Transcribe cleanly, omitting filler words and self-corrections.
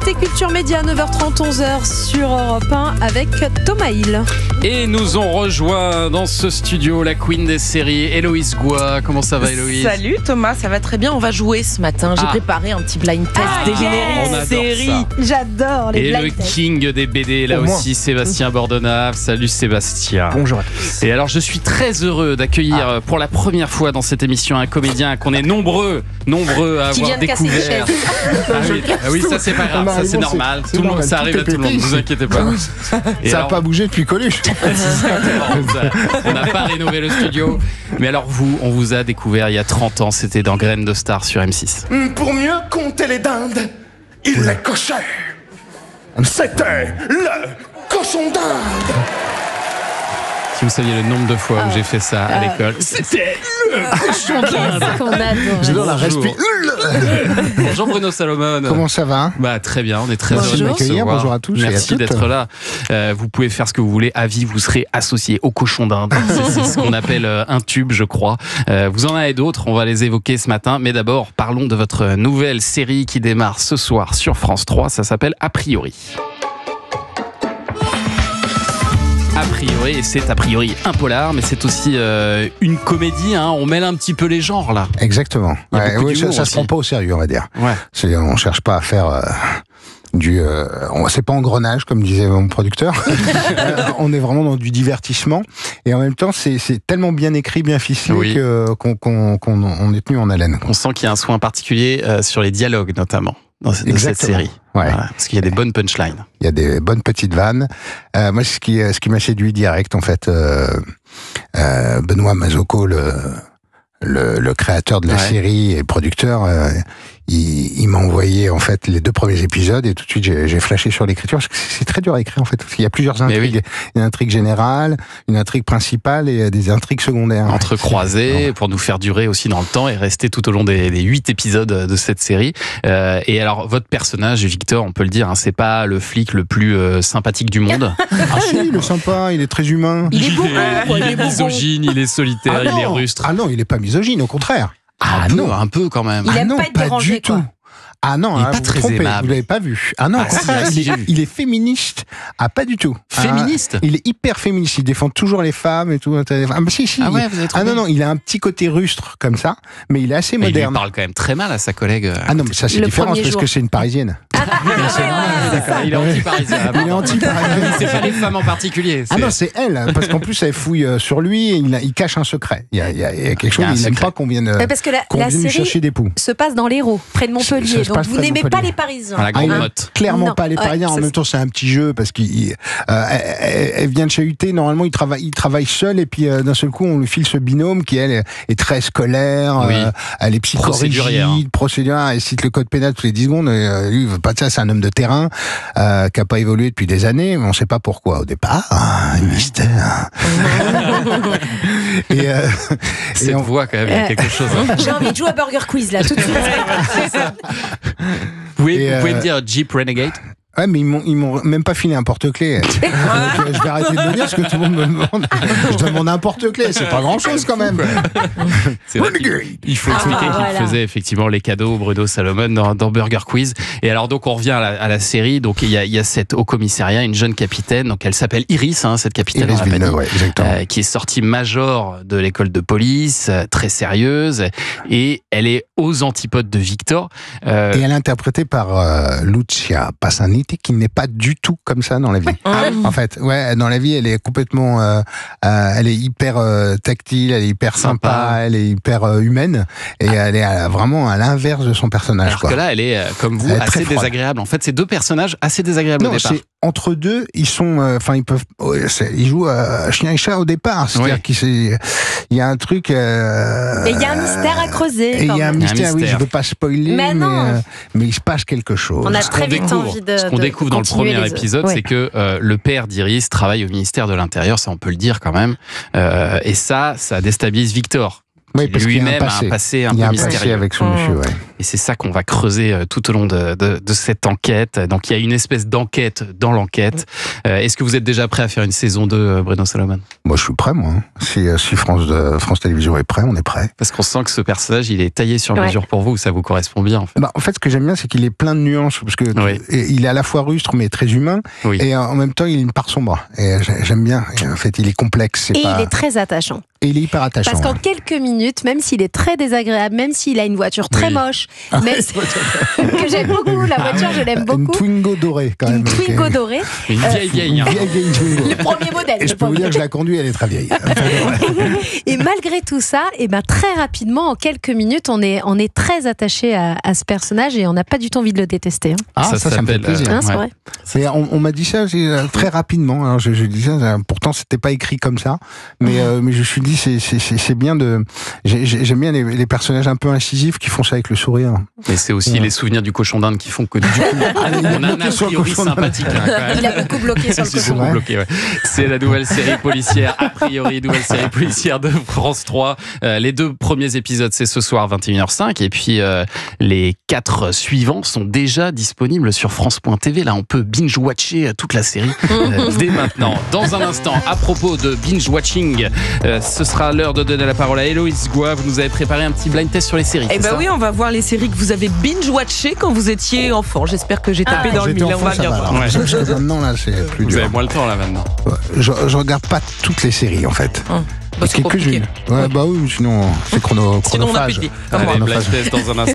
C'était Culture Média, 9h30, 11h sur Europe 1 avec Thomas Hill. Et nous ont rejoint dans ce studio la queen des séries, Héloïse Goua. Comment ça va, Héloïse? Salut Thomas, ça va très bien. On va jouer ce matin. J'ai préparé un petit blind test des génériques on adore séries. ça. J'adore les Et blind le tests. king des BD, là aussi, Sébastien Bordenave. Salut Sébastien. Bonjour à tous. Et alors, je suis très heureux d'accueillir pour la première fois dans cette émission un comédien qu'on est nombreux à Qui avoir vient de casser une découvert. chaise. Ah oui, ça c'est pas grave, ça c'est normal. Tout le monde, ça arrive à tout le monde, ne vous inquiétez pas. Et Ça n'a alors, pas bougé depuis Coluche. on n'a pas rénové le studio. Mais alors vous, on vous a découvert il y a 30 ans, c'était dans Graines de Star sur M6. Pour mieux compter les dindes, il les cochait. C'était le cochon d'Inde. Si vous saviez le nombre de fois où j'ai fait ça à l'école. C'était le cochon d'Inde. Qu'on adore. J'adore la Bonjour. Bonjour Bruno Salomon. Comment ça va? Bah, très bien, on est très Merci heureux de de vous m'accueillir. recevoir. Bonjour à tous et à Merci toutes. d'être là. Vous pouvez faire ce que vous voulez. À vie, vous serez associé au cochon d'Inde. C'est ce qu'on appelle un tube, je crois. Vous en avez d'autres, on va les évoquer ce matin. Mais d'abord, parlons de votre nouvelle série qui démarre ce soir sur France 3. Ça s'appelle A priori. A priori, et c'est a priori un polar, mais c'est aussi une comédie. Hein. On mêle un petit peu les genres là. Exactement. Il y a beaucoup Oui, ça d'humour se aussi. prend pas au sérieux, on va dire. Ouais. On cherche pas à faire c'est pas engrenage comme disait mon producteur. On est vraiment dans du divertissement et en même temps c'est tellement bien écrit, bien ficelé Oui. qu'on est tenu en haleine. On sent qu'il y a un soin particulier sur les dialogues notamment dans cette Exactement. série. Ouais. Voilà, parce qu'il y a des bonnes punchlines. Il y a des bonnes petites vannes. Moi, ce qui m'a séduit direct, en fait, Benoît Mazocco, le créateur de la série et le producteur, il m'a envoyé en fait les 2 premiers épisodes et tout de suite j'ai flashé sur l'écriture parce que c'est très dur à écrire en fait parce qu'il y a plusieurs intrigues. Une intrigue générale, une intrigue principale et des intrigues secondaires. Entrecroisées pour nous faire durer aussi dans le temps et rester tout au long des 8 épisodes de cette série. Et alors votre personnage, Victor, on peut le dire, hein, c'est pas le flic le plus sympathique du monde. Ah si, il est sympa, il est très humain. Il est beau. Il est misogyne, il est solitaire, il est rustre. Ah non, il est pas misogyne, au contraire. Un peu quand même. Il aime non, pas être dérangé, du tout. quoi. Ah non, Il est pas vous vous très trompez, aimable. vous l'avez pas vu. Ah non, au contraire, si, j'ai vu. il est féministe. Ah, pas du tout. Féministe? Il est hyper féministe, il défend toujours les femmes et tout. Ah, bah, si. Ah ouais, vous avez trouvé? Non, il a un petit côté rustre comme ça, mais il est assez Mais il lui moderne. parle quand même très mal à sa collègue. Ah non, mais ça c'est Le différent premier parce jour. que c'est une parisienne. D'accord, il est anti-parisien. Il est anti-parisienne. C'est pas les femmes en particulier. Ah non, c'est elle, parce qu'en plus elle fouille sur lui et il cache un secret. Il y a quelque chose, Il y a un il n'aime secret. pas qu'on vienne, Parce que qu'on la vienne lui série chercher des poux. se passe dans l'Hérault, près de Ça Montpellier. se Donc passe vous près de n'aimez pas Montpellier. les Parisiens. À la Grande il aime Motte. clairement Non. pas les Parisiens. En Ouais, même temps, c'est un petit jeu parce elle vient de chahuter. Normalement, il travaille seul et puis d'un seul coup, on lui file ce binôme qui elle est très scolaire. Oui. Elle est Procédurière. psychorigide, procédurière. Elle cite le code pénal tous les 10 secondes. Lui, il veut pas de ça. C'est un homme de terrain qui a pas évolué depuis des années. Mais on sait pas pourquoi au départ. Un mystère. et Cette voix quand même, il y a quelque chose. Hein. J'ai envie de jouer à Burger Quiz là tout de suite. Vous pouvez Et, me dire Jeep Renegade? Ouais, mais ils m'ont même pas filé un porte-clés. Donc, je vais arrêter de le dire parce que tout le monde me demande. Je demande un porte-clés, c'est pas grand-chose quand même. C'est vrai qu'il faut expliquer qu'il voilà. faisait effectivement les cadeaux Bruno Salomon dans Burger Quiz. Et alors donc on revient à la série. Donc il y a cette au commissariat une jeune capitaine. Donc elle s'appelle Iris, hein, cette capitaine. Iris on l'a pas Villeneuve, dit, ouais, exactement. qui est sortie major de l'école de police, très sérieuse, et elle est aux antipodes de Victor. Et elle est interprétée par Lucia Passaniti, qui n'est pas du tout comme ça dans la vie. En fait, ouais, dans la vie, elle est complètement, elle est hyper tactile, elle est hyper sympa, elle est hyper humaine, et elle est vraiment à l'inverse de son personnage. Alors quoi. que là, elle est comme vous Elle est très assez froide. désagréable. En fait, c'est 2 personnages assez désagréables au Non, départ. c'est entre deux, ils sont, enfin, ils jouent chien et chat au départ. C'est-à-dire qu'il y a un truc. Et il y a un mystère à creuser. Et il y a un mystère, oui, mystère. je veux pas spoiler, Mais non. mais il se passe quelque chose. On a Ce très qu'on vite découvre, envie de. ce qu'on découvre dans le continuer premier les autres. épisode, Ouais. c'est que le père d'Iris travaille au ministère de l'Intérieur, ça on peut le dire quand même. Et ça déstabilise Victor. Oui, parce qu'il y a lui-même a un passé un Il y a peu un passé mystérieux. avec ce monsieur, ouais. Et c'est ça qu'on va creuser tout au long de cette enquête. Donc il y a une espèce d'enquête dans l'enquête. Est-ce que vous êtes déjà prêt à faire une saison 2, Bruno Salomon? Moi, je suis prêt, moi. Si France Télévisions est prêt, on est prêt. Parce qu'on sent que ce personnage, il est taillé sur mesure pour vous, ça vous correspond bien en fait. En fait, ce que j'aime bien, c'est qu'il est plein de nuances, parce que il est à la fois rustre, mais très humain, et en même temps, il a une part sombre. Et j'aime bien. Et en fait, il est complexe. Il est très attachant. Et il est hyper attachant. Parce qu'en quelques minutes, même s'il est très désagréable, même s'il a une voiture très moche, mais que j'aime beaucoup, la voiture, je l'aime beaucoup. Une Twingo dorée, quand même. Une Twingo dorée. Une vieille. Une vieille Twingo. Le premier modèle. Et je peux vous dire que je la conduis, elle est très vieille. Et malgré tout ça, très rapidement, en quelques minutes, on est très attaché à ce personnage et on n'a pas du tout envie de le détester. Ça me fait plaisir. C'est vrai. Mais on m'a dit ça très rapidement. Alors je disais, pourtant c'était pas écrit comme ça, mais je me suis dit c'est bien de. J'aime bien les personnages un peu incisifs qui font ça avec le sourire. Mais c'est aussi les souvenirs du cochon d'Inde qui font que du coup on a un a priori sympathique. Il a beaucoup bloqué sur le cochon. C'est la nouvelle série policière, a priori nouvelle série policière de France 3. Les 2 premiers épisodes c'est ce soir 21h05 et puis les 4 suivants sont déjà disponibles sur France.tv. Là on peut binge-watcher toute la série dès maintenant. Dans un instant, à propos de binge-watching, ce sera l'heure de donner la parole à Héloïse Goua. Vous nous avez préparé un petit blind test sur les séries. Eh ben oui, on va voir les séries que vous avez binge-watchées quand vous étiez enfant. J'espère que j'ai tapé dans le mille. On va bien voir. Parce que maintenant, là, c'est plus dur. Vous avez moins le temps, là, maintenant. Je regarde pas toutes les séries, en fait. C'est compliqué. Ouais, bah oui, sinon, c'est chronophage. Sinon, on a plus de vie. Allez, blind test dans un instant.